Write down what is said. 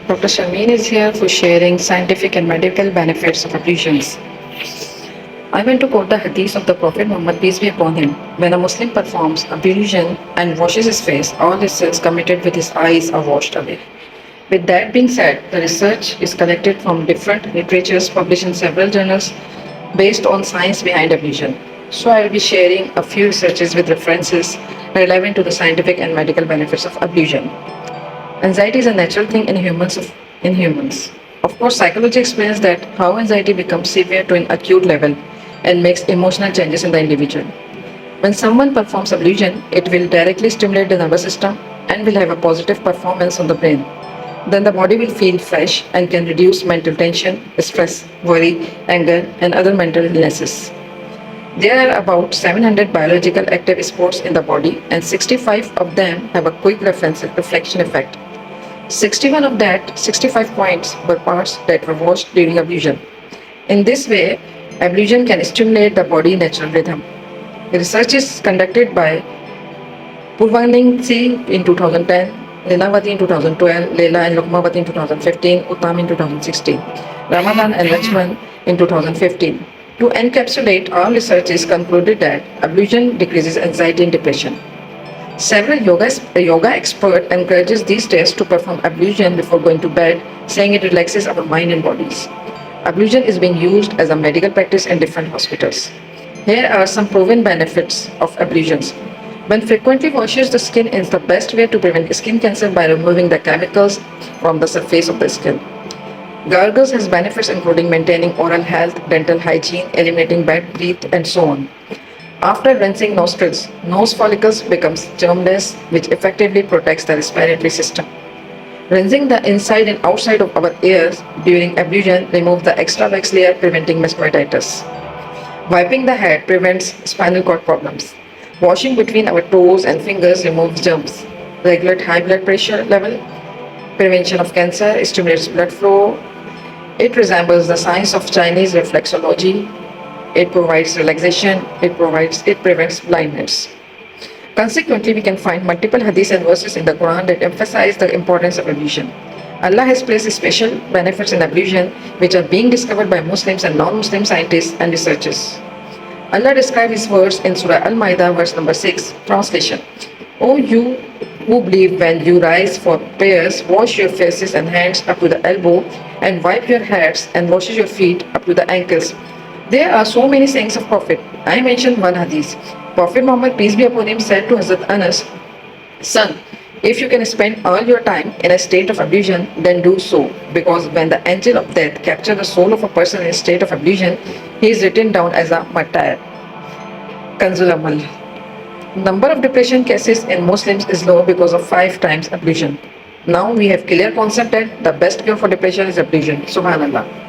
Dr. Shameen is here for sharing scientific and medical benefits of ablutions. I want to quote the hadith of the Prophet Muhammad, peace be upon him. When a Muslim performs ablution and washes his face, all his sins committed with his eyes are washed away. With that being said, the research is collected from different literatures published in several journals based on science behind ablution. So I will be sharing a few researches with references relevant to the scientific and medical benefits of ablution. Anxiety is a natural thing in humans. Of course, psychology explains that how anxiety becomes severe to an acute level and makes emotional changes in the individual. When someone performs ablution, it will directly stimulate the nervous system and will have a positive performance on the brain. Then the body will feel fresh and can reduce mental tension, stress, worry, anger, and other mental illnesses. There are about 700 biological active spots in the body, and 65 of them have a quick reflection effect. 61 of that 65 points were parts that were washed during ablution. In this way, ablution can stimulate the body natural rhythm. Research is conducted by Purvaningsi in 2010, Linavati in 2012, Leila and Lukmavati in 2015, Uttam in 2016, Ramadan and Lakshman in 2015. To encapsulate all researches concluded that ablution decreases anxiety and depression. Several yoga expert encourages these days to perform ablution before going to bed, saying it relaxes our mind and bodies. Ablution is being used as a medical practice in different hospitals. Here are some proven benefits of ablutions. When frequently washes the skin is the best way to prevent skin cancer by removing the chemicals from the surface of the skin. Gargles has benefits including maintaining oral health, dental hygiene, eliminating bad breath, and so on. After rinsing nostrils, nose follicles becomes germless, which effectively protects the respiratory system. Rinsing the inside and outside of our ears during ablution removes the extra wax layer, preventing mastitis. Wiping the head prevents spinal cord problems. Washing between our toes and fingers removes germs. Regulate high blood pressure level. Prevention of cancer, stimulates blood flow. It resembles the science of Chinese reflexology. It provides relaxation. It prevents blindness. Consequently, we can find multiple hadiths and verses in the Quran that emphasize the importance of ablution. Allah has placed special benefits in ablution which are being discovered by Muslims and non-Muslim scientists and researchers. Allah described His words in Surah Al-Ma'idah, verse number 6, translation. O you who believe, when you rise for prayers, wash your faces and hands up to the elbow, and wipe your heads and wash your feet up to the ankles. There are so many sayings of Prophet. I mentioned one hadith. Prophet Muhammad, peace be upon him, said to Hazrat Anas, son, if you can spend all your time in a state of ablution, then do so, because when the angel of death captures the soul of a person in a state of ablution, he is written down as a martyr. Kanzul Amal. Number of depression cases in Muslims is low because of 5 times ablution. Now we have clear concept that the best cure for depression is ablution. Subhanallah.